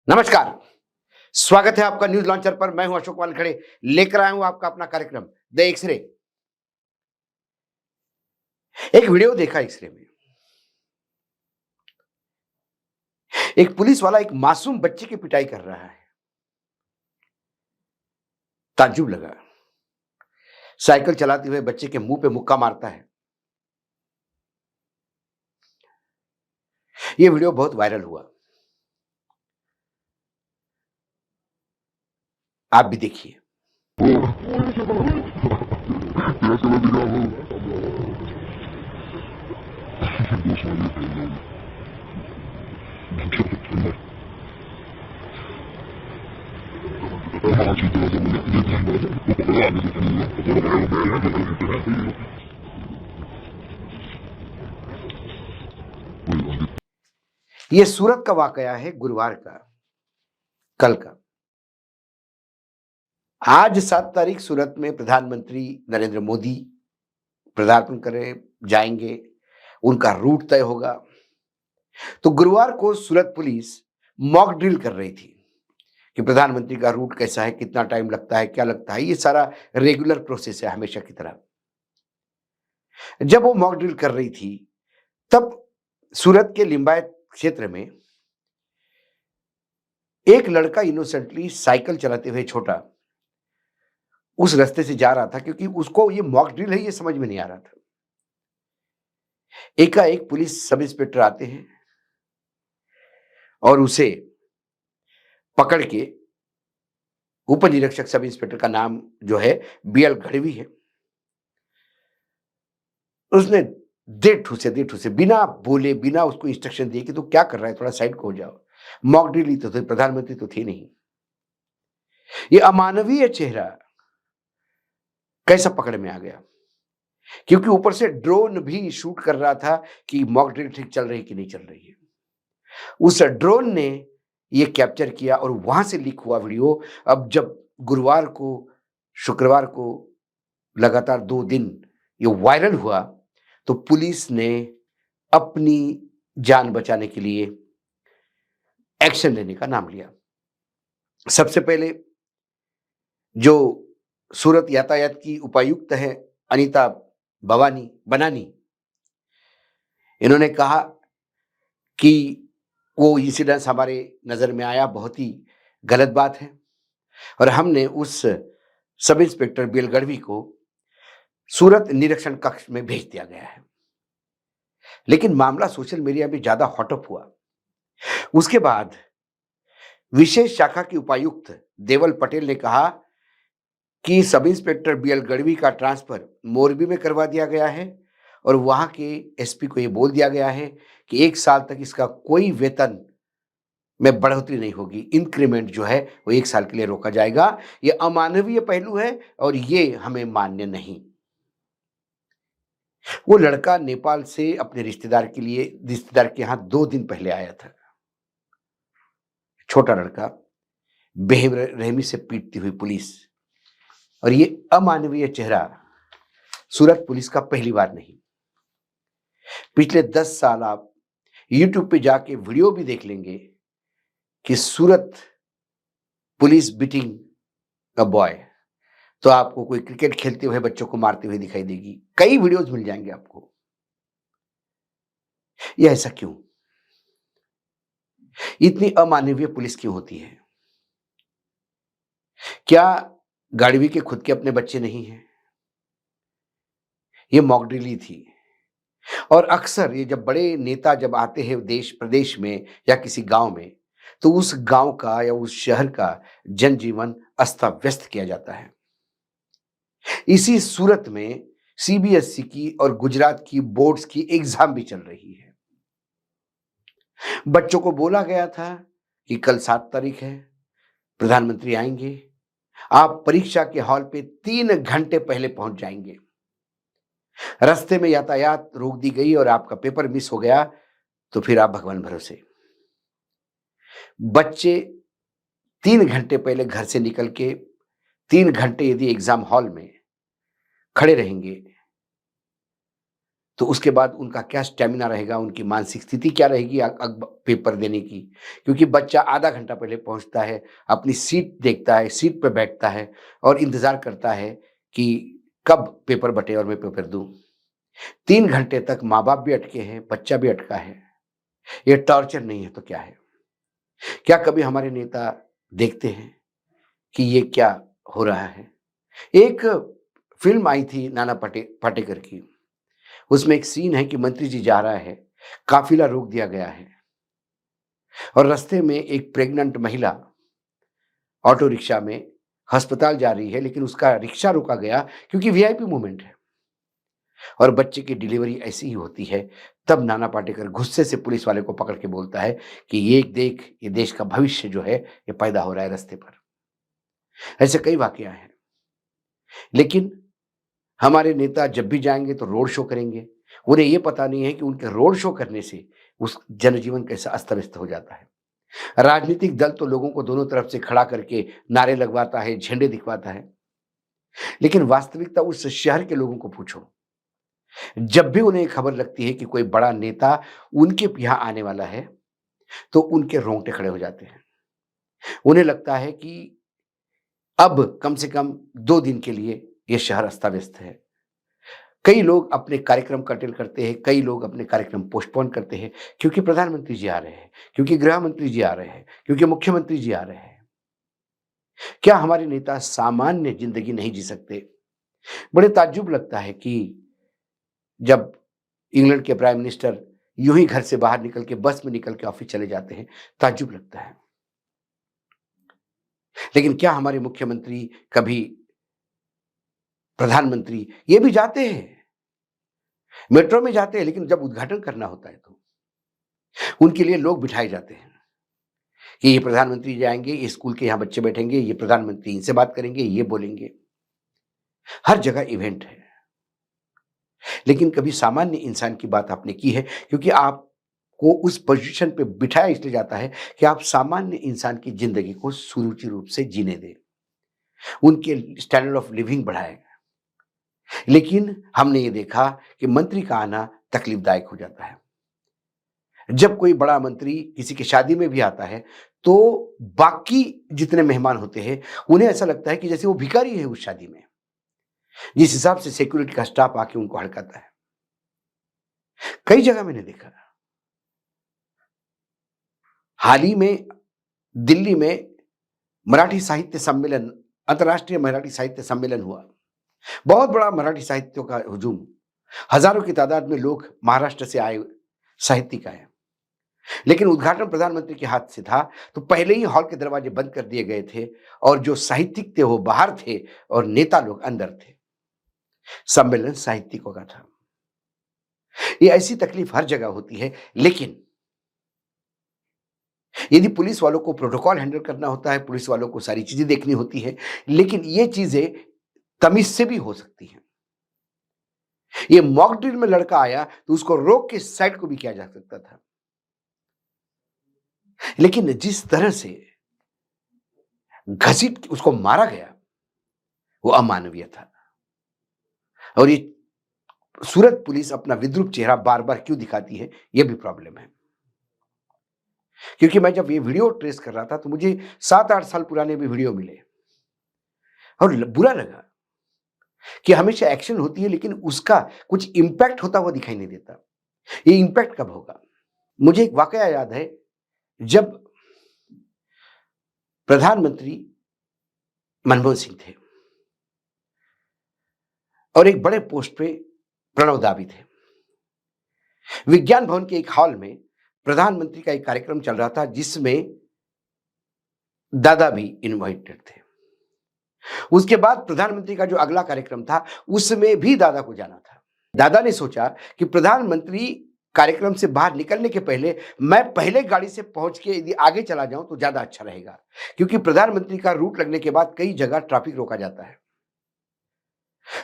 नमस्कार। स्वागत है आपका न्यूज लॉन्चर पर। मैं हूं अशोक वानखेड़े, लेकर आया हूं आपका अपना कार्यक्रम द एक्सरे। एक वीडियो देखा एक्सरे में, एक पुलिस वाला एक मासूम बच्चे की पिटाई कर रहा है। ताज्जुब लगा। साइकिल चलाते हुए बच्चे के मुंह पे मुक्का मारता है। यह वीडियो बहुत वायरल हुआ। आप भी देखिए। यह सूरत का वाकया है, गुरुवार का, कल का। आज 7 तारीख सूरत में प्रधानमंत्री नरेंद्र मोदी पदार्पण करें जाएंगे। उनका रूट तय होगा। तो गुरुवार को सूरत पुलिस मॉक ड्रिल कर रही थी कि प्रधानमंत्री का रूट कैसा है, कितना टाइम लगता है, क्या लगता है। ये सारा रेगुलर प्रोसेस है हमेशा की तरह। जब वो मॉक ड्रिल कर रही थी तब सूरत के लिंबायत क्षेत्र में एक लड़का इनोसेंटली साइकिल चलाते हुए छोटा उस रास्ते से जा रहा था, क्योंकि उसको ये मॉक ड्रिल है ये समझ में नहीं आ रहा था। एकाएक पुलिस सब इंस्पेक्टर आते हैं और उसे पकड़ के, उप निरीक्षक सब इंस्पेक्टर का नाम जो है बीएल गढ़वी है, उसने दे ठूसे बिना बोले, बिना उसको इंस्ट्रक्शन दिए कि तू क्या कर रहा है, थोड़ा साइड को हो जाओ। मॉक ड्रिल ही तो थे, प्रधानमंत्री तो थे नहीं। ये अमानवीय चेहरा कैसा पकड़ में आ गया, क्योंकि ऊपर से ड्रोन भी शूट कर रहा था कि मॉक ड्रिल ठीक चल रही कि नहीं चल रही है। उस ड्रोन ने ये कैप्चर किया और वहां से लीक हुआ वीडियो। अब जब गुरुवार को, शुक्रवार को लगातार 2 दिन ये वायरल हुआ, तो पुलिस ने अपनी जान बचाने के लिए एक्शन लेने का नाम लिया। सबसे पहले जो सूरत यातायात की उपायुक्त है अनीता बनानी, इन्होंने कहा कि वो इंसिडेंस हमारे नजर में आया, बहुत ही गलत बात है और हमने उस सब इंस्पेक्टर बीएल गढ़वी को सूरत निरीक्षण कक्ष में भेज दिया गया है। लेकिन मामला सोशल मीडिया में ज्यादा हॉटअप हुआ। उसके बाद विशेष शाखा की उपायुक्त देवल पटेल ने कहा कि सब इंस्पेक्टर बीएल गढ़वी का ट्रांसफर मोरबी में करवा दिया गया है और वहां के एसपी को यह बोल दिया गया है कि 1 साल तक इसका कोई वेतन में बढ़ोतरी नहीं होगी। इंक्रीमेंट जो है वो 1 साल के लिए रोका जाएगा। ये अमानवीय पहलू है और ये हमें मान्य नहीं। वो लड़का नेपाल से अपने रिश्तेदार के यहां 2 दिन पहले आया था। छोटा लड़का, बेरहमी से पीटती हुई पुलिस, और ये अमानवीय चेहरा सूरत पुलिस का पहली बार नहीं। पिछले 10 साल आप यूट्यूब पे जाके वीडियो भी देख लेंगे कि सूरत पुलिस बीटिंग अ बॉय, तो आपको कोई क्रिकेट खेलते हुए बच्चों को मारते हुए दिखाई देगी। कई वीडियोज मिल जाएंगे आपको। ये ऐसा क्यों? इतनी अमानवीय पुलिस क्यों होती है? क्या गाड़वी के खुद के अपने बच्चे नहीं हैं? ये मॉक ड्रिल ही थी। और अक्सर ये जब बड़े नेता जब आते हैं देश प्रदेश में या किसी गांव में, तो उस गांव का या उस शहर का जनजीवन अस्त व्यस्त किया जाता है। इसी सूरत में सीबीएसई की और गुजरात की बोर्ड्स की एग्जाम भी चल रही है। बच्चों को बोला गया था कि कल 7 तारीख है, प्रधानमंत्री आएंगे, आप परीक्षा के हॉल पे 3 घंटे पहले पहुंच जाएंगे। रास्ते में यातायात रोक दी गई और आपका पेपर मिस हो गया तो फिर आप भगवान भरोसे। बच्चे 3 घंटे पहले घर से निकल के 3 घंटे यदि एग्जाम हॉल में खड़े रहेंगे तो उसके बाद उनका क्या स्टैमिना रहेगा, उनकी मानसिक स्थिति क्या रहेगी पेपर देने की। क्योंकि बच्चा आधा घंटा पहले पहुँचता है, अपनी सीट देखता है, सीट पे बैठता है और इंतज़ार करता है कि कब पेपर बँटे और मैं पेपर दूँ। 3 घंटे तक माँ-बाप भी अटके हैं, बच्चा भी अटका है। ये टॉर्चर नहीं है तो क्या है? क्या कभी हमारे नेता देखते हैं कि ये क्या हो रहा है? एक फ़िल्म आई थी नाना पाटेकर की। उसमें एक सीन है कि मंत्री जी जा रहा है, काफ़िला रोक दिया गया है और रास्ते में एक प्रेग्नेंट महिला ऑटो रिक्शा में अस्पताल जा रही है, लेकिन उसका रिक्शा रोका गया क्योंकि वीआईपी मोमेंट है और बच्चे की डिलीवरी ऐसी ही होती है। तब नाना पाटेकर गुस्से से पुलिस वाले को पकड़ के बोलता है कि ये देख, ये देश का भविष्य जो है, ये पैदा हो रहा है रास्ते पर। ऐसे कई वाकया हैं। लेकिन हमारे नेता जब भी जाएँगे तो रोड शो करेंगे। उन्हें ये पता नहीं है कि उनके रोड शो करने से उस जनजीवन कैसा अस्त-व्यस्त हो जाता है। राजनीतिक दल तो लोगों को दोनों तरफ से खड़ा करके नारे लगवाता है, झंडे दिखवाता है। लेकिन वास्तविकता उस शहर के लोगों को पूछो। जब भी उन्हें खबर लगती है कि कोई बड़ा नेता उनके यहाँ आने वाला है, तो उनके रोंगटे खड़े हो जाते हैं। उन्हें लगता है कि अब कम से कम 2 दिन के लिए ये शहर अस्त-व्यस्त है। कई लोग अपने कार्यक्रम कर्टेल करते हैं, कई लोग अपने कार्यक्रम पोस्टपोन करते हैं क्योंकि प्रधानमंत्री जी आ रहे हैं, क्योंकि गृह मंत्री जी आ रहे हैं, क्योंकि मुख्यमंत्री जी आ रहे हैं। क्या हमारे नेता सामान्य ज़िंदगी नहीं जी सकते? बड़े ताज्जुब लगता है कि जब इंग्लैंड के प्राइम मिनिस्टर यूँ ही घर से बाहर निकल के बस में निकल के ऑफ़िस चले जाते हैं, ताज्जुब लगता है। लेकिन क्या हमारे मुख्यमंत्री कभी प्रधानमंत्री ये भी जाते हैं, मेट्रो में जाते हैं, लेकिन जब उद्घाटन करना होता है तो उनके लिए लोग बिठाए जाते हैं कि ये प्रधानमंत्री जी आएँगे, ये स्कूल के यहाँ बच्चे बैठेंगे, ये प्रधानमंत्री इनसे बात करेंगे, ये बोलेंगे। हर जगह इवेंट है। लेकिन कभी सामान्य इंसान की बात आपने की है क्योंकि आपको उस पोज़ीशन पे बिठाया इसलिए जाता है कि आप सामान्य इंसान की ज़िंदगी को सुरुचि रूप से जीने दें, उनके स्टैंडर्ड ऑफ लिविंग बढ़ाएँ। लेकिन हमने ये देखा कि मंत्री का आना तकलीफ़दायक हो जाता है। जब कोई बड़ा मंत्री किसी की शादी में भी आता है, तो बाकी जितने मेहमान होते हैं, उन्हें ऐसा लगता है कि जैसे वो भिखारी है उस शादी में। जिस हिसाब से सिक्योरिटी का स्टाफ आके उनको हड़काता है। कई जगह मैंने देखा। हाल ही में दिल्ली में मराठी साहित्य सम्मेलन, अंतर्राष्ट्रीय मराठी साहित्य सम्मेलन हुआ। बहुत बड़ा मराठी साहित्यों का हुजूम। हज़ारों की तादाद में लोग महाराष्ट्र से आए साहित्यिक आए। लेकिन उद्घाटन प्रधानमंत्री के हाथ से था, तो पहले ही हॉल के दरवाजे बंद कर दिए गए थे और जो साहित्यिक थे वो बाहर थे और नेता लोग अंदर थे। सम्मेलन साहित्यिकों का था। ये ऐसी तकलीफ हर जगह होती है, लेकिन यदि पुलिस वालों को प्रोटोकॉल हैंडल करना होता है, पुलिस वालों को सारी चीज़ें देखनी होती है, लेकिन ये चीज़ें तमीज़ से भी हो सकती हैं। ये मॉक ड्रिल में लड़का आया, तो उसको रोक के साइड को भी किया जा सकता था। लेकिन जिस तरह से घसीट के उसको मारा गया, वो अमानवीय था। और ये सूरत पुलिस अपना विद्रूप चेहरा बार-बार क्यों दिखाती है, ये भी प्रॉब्लम है। क्योंकि मैं जब ये वीडियो ट्रेस कर रहा था, तो मुझे 7-8 साल पुराने भी वीडियो मिले और बुरा लगा कि हमेशा एक्शन होती है, लेकिन उसका कुछ इम्पैक्ट होता हुआ दिखाई नहीं देता। ये इम्पैक्ट कब होगा? मुझे एक वाकया याद है, जब प्रधानमंत्री मनमोहन सिंह थे और एक बड़े पोस्ट पे प्रणब दा भी थे। विज्ञान भवन के एक हॉल में प्रधानमंत्री का एक कार्यक्रम चल रहा था, जिसमें दादा भी इनवाइटेड थे। उसके बाद प्रधानमंत्री का जो अगला कार्यक्रम था, उसमें भी दादा को जाना था। दादा ने सोचा कि प्रधानमंत्री कार्यक्रम से बाहर निकलने के पहले मैं पहले गाड़ी से पहुंच के यदि आगे चला जाऊं तो ज्यादा अच्छा रहेगा, क्योंकि प्रधानमंत्री का रूट लगने के बाद कई जगह ट्रैफिक रोका जाता है।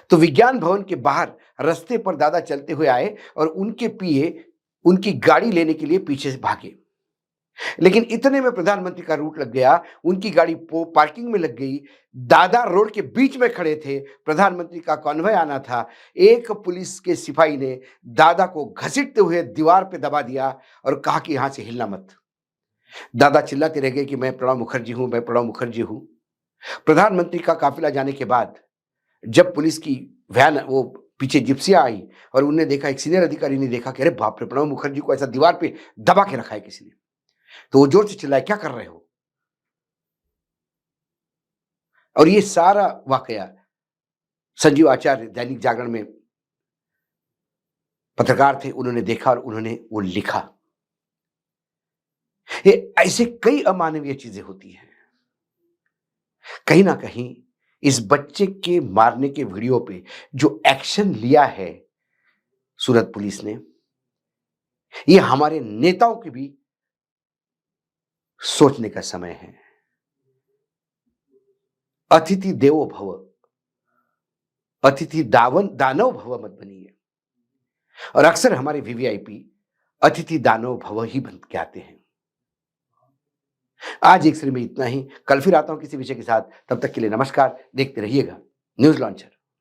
तो विज्ञान भवन के बाहर रास्ते पर दादा चलते हुए आए और उनके पिए उनकी गाड़ी लेने के लिए पीछे से भागे। लेकिन इतने में प्रधानमंत्री का रूट लग गया, उनकी गाड़ी पार्किंग में लग गई, दादर रोड के बीच में खड़े थे, प्रधानमंत्री का कॉन्वॉय आना था। एक पुलिस के सिपाही ने दादा को घसीटते हुए दीवार पे दबा दिया और कहा कि यहां से हिलना मत। दादा चिल्लाते रह गए कि मैं प्रणब मुखर्जी हूं, मैं प्रणब मुखर्जी हूं। प्रधानमंत्री का काफिला जाने के बाद जब पुलिस की वैन वो पीछे जिप्सियां आई और उन्होंने देखा, एक सीनियर अधिकारी ने देखा कि अरे बाप रे, प्रणब मुखर्जी को ऐसा दीवार पे दबा के रखा है किसी ने। तो वो जोर से चिल्लाए, क्या कर रहे हो? और ये सारा वाकया संजीव आचार्य दैनिक जागरण में पत्रकार थे, उन्होंने देखा और उन्होंने वो लिखा। ये ऐसे कई अमानवीय चीजें होती हैं। कहीं ना कहीं इस बच्चे के मारने के वीडियो पे जो एक्शन लिया है सूरत पुलिस ने, ये हमारे नेताओं की भी सोचने का समय है। अतिथि देवो भव, अतिथि दानव भव मत बनिए। और अक्सर हमारे वीवीआईपी अतिथि दानव भव ही बन के आते हैं। आज एक श्री में इतना ही। कल फिर आता हूं किसी विषय के साथ। तब तक के लिए नमस्कार। देखते रहिएगा न्यूज लॉन्चर।